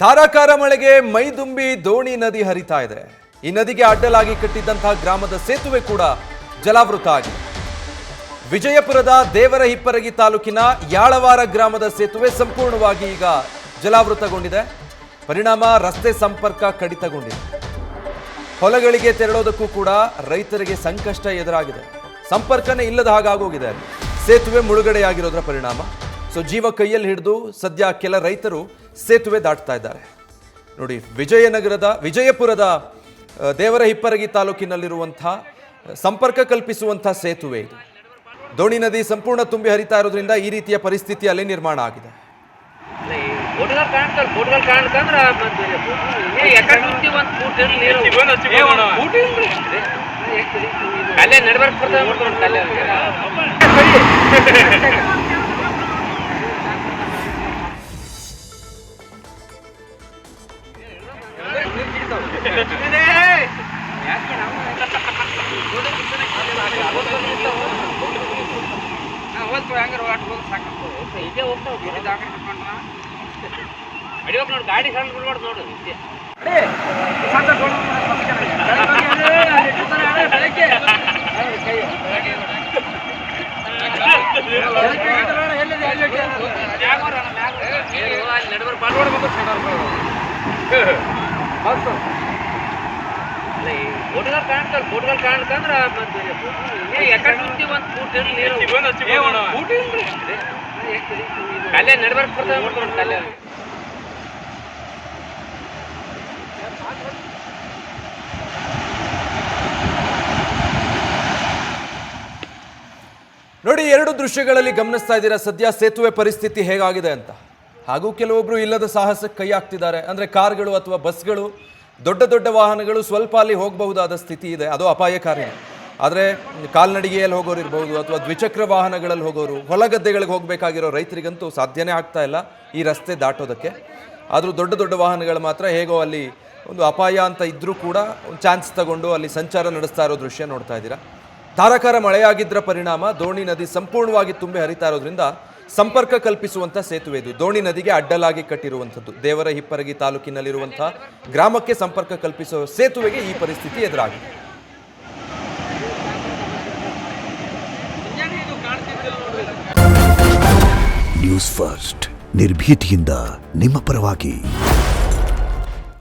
ಧಾರಾಕಾರ ಮಳೆಗೆ ಮೈದುಂಬಿ ದೋಣಿ ನದಿ ಹರಿತಾ ಇದೆ. ಈ ನದಿಗೆ ಅಡ್ಡಲಾಗಿ ಕಟ್ಟಿದ್ದಂತಹ ಗ್ರಾಮದ ಸೇತುವೆ ಕೂಡ ಜಲಾವೃತ ಆಗಿದೆ. ವಿಜಯಪುರದ ದೇವರಹಿಪ್ಪರಗಿ ತಾಲೂಕಿನ ಯಾಳವಾರ ಗ್ರಾಮದ ಸೇತುವೆ ಸಂಪೂರ್ಣವಾಗಿ ಈಗ ಜಲಾವೃತಗೊಂಡಿದೆ. ಪರಿಣಾಮ ರಸ್ತೆ ಸಂಪರ್ಕ ಕಡಿತಗೊಂಡಿದೆ. ಹೊಲಗಳಿಗೆ ತೆರಳೋದಕ್ಕೂ ಕೂಡ ರೈತರಿಗೆ ಸಂಕಷ್ಟ ಎದುರಾಗಿದೆ. ಸಂಪರ್ಕನೇ ಇಲ್ಲದ ಹಾಗಾಗೋಗಿದೆ. ಸೇತುವೆ ಮುಳುಗಡೆಯಾಗಿರೋದ್ರ ಪರಿಣಾಮ ಜೀವ ಕೈಯಲ್ಲಿ ಹಿಡಿದು ಸದ್ಯ ಕೆಲ ರೈತರು ಸೇತುವೆ ದಾಟ್ತಾ ಇದ್ದಾರೆ. ನೋಡಿ, ವಿಜಯಪುರದ ದೇವರಹಿಪ್ಪರಗಿ ತಾಲೂಕಿನಲ್ಲಿರುವಂತಹ ಸಂಪರ್ಕ ಕಲ್ಪಿಸುವಂತಹ ಸೇತುವೆ ಇದು. ದೋಣಿ ನದಿ ಸಂಪೂರ್ಣ ತುಂಬಿ ಹರಿತಾ ಇರೋದ್ರಿಂದ ಈ ರೀತಿಯ ಪರಿಸ್ಥಿತಿ ಅಲ್ಲಿ ನಿರ್ಮಾಣ ಆಗಿದೆ. ಗಾಡಿ ಸಣ್ಣ ಬಿಡ್ಬಾರ್ದು ನೋಡು. ಕಲ್ಲೆ ನಡ್ಬರ್ಕ್ ಕಲ್ಲೆ ನೋಡಿ, ಎರಡು ದೃಶ್ಯಗಳಲ್ಲಿ ಗಮನಿಸ್ತಾ ಇದ್ದೀರಾ ಸದ್ಯ ಸೇತುವೆ ಪರಿಸ್ಥಿತಿ ಹೇಗಾಗಿದೆ ಅಂತ. ಹಾಗೂ ಕೆಲವೊಬ್ರು ಇಲ್ಲದ ಸಾಹಸಕ್ಕೆ ಕೈ ಹಾಕ್ತಿದ್ದಾರೆ. ಅಂದರೆ ಕಾರ್ಗಳು ಅಥವಾ ಬಸ್ಗಳು, ದೊಡ್ಡ ದೊಡ್ಡ ವಾಹನಗಳು ಸ್ವಲ್ಪ ಅಲ್ಲಿ ಹೋಗಬಹುದಾದ ಸ್ಥಿತಿ ಇದೆ, ಅದು ಅಪಾಯಕಾರಿ. ಆದರೆ ಕಾಲ್ನಡಿಗೆಯಲ್ಲಿ ಹೋಗೋರು ಇರ್ಬೋದು ಅಥವಾ ದ್ವಿಚಕ್ರ ವಾಹನಗಳಲ್ಲಿ ಹೋಗೋರು, ಹೊಲಗದ್ದೆಗಳಿಗೆ ಹೋಗಬೇಕಾಗಿರೋ ರೈತರಿಗಂತೂ ಸಾಧ್ಯನೇ ಆಗ್ತಾ ಇಲ್ಲ ಈ ರಸ್ತೆ ದಾಟೋದಕ್ಕೆ. ಆದರೂ ದೊಡ್ಡ ದೊಡ್ಡ ವಾಹನಗಳು ಮಾತ್ರ ಹೇಗೋ ಅಲ್ಲಿ ಒಂದು ಅಪಾಯ ಅಂತ ಇದ್ದರೂ ಕೂಡ ಒಂದು ಚಾನ್ಸ್ ತಗೊಂಡು ಅಲ್ಲಿ ಸಂಚಾರ ನಡೆಸ್ತಾ ಇರೋ ದೃಶ್ಯ ನೋಡ್ತಾ ಇದ್ದೀರಾ. ಧಾರಾಕಾರ ಮಳೆಯಾಗಿದ್ದರ ಪರಿಣಾಮ ದೋಣಿ ನದಿ ಸಂಪೂರ್ಣವಾಗಿ ತುಂಬಿ ಹರಿತಾ ಇರೋದ್ರಿಂದ ಸಂಪರ್ಕ ಕಲ್ಪಿಸುವಂಥ ಸೇತುವೆ ಇದು. ದೋಣಿ ನದಿಗೆ ಅಡ್ಡಲಾಗಿ ಕಟ್ಟಿರುವಂಥದ್ದು. ದೇವರಹಿಪ್ಪರಗಿ ತಾಲೂಕಿನಲ್ಲಿರುವಂಥ ಗ್ರಾಮಕ್ಕೆ ಸಂಪರ್ಕ ಕಲ್ಪಿಸುವ ಸೇತುವೆಗೆ ಈ ಪರಿಸ್ಥಿತಿ ಎದುರಾಗಿದೆ. ನ್ಯೂಸ್ ಫಸ್ಟ್, ನಿರ್ಭೀತಿಯಿಂದ ನಿಮ್ಮ ಪರವಾಗಿ.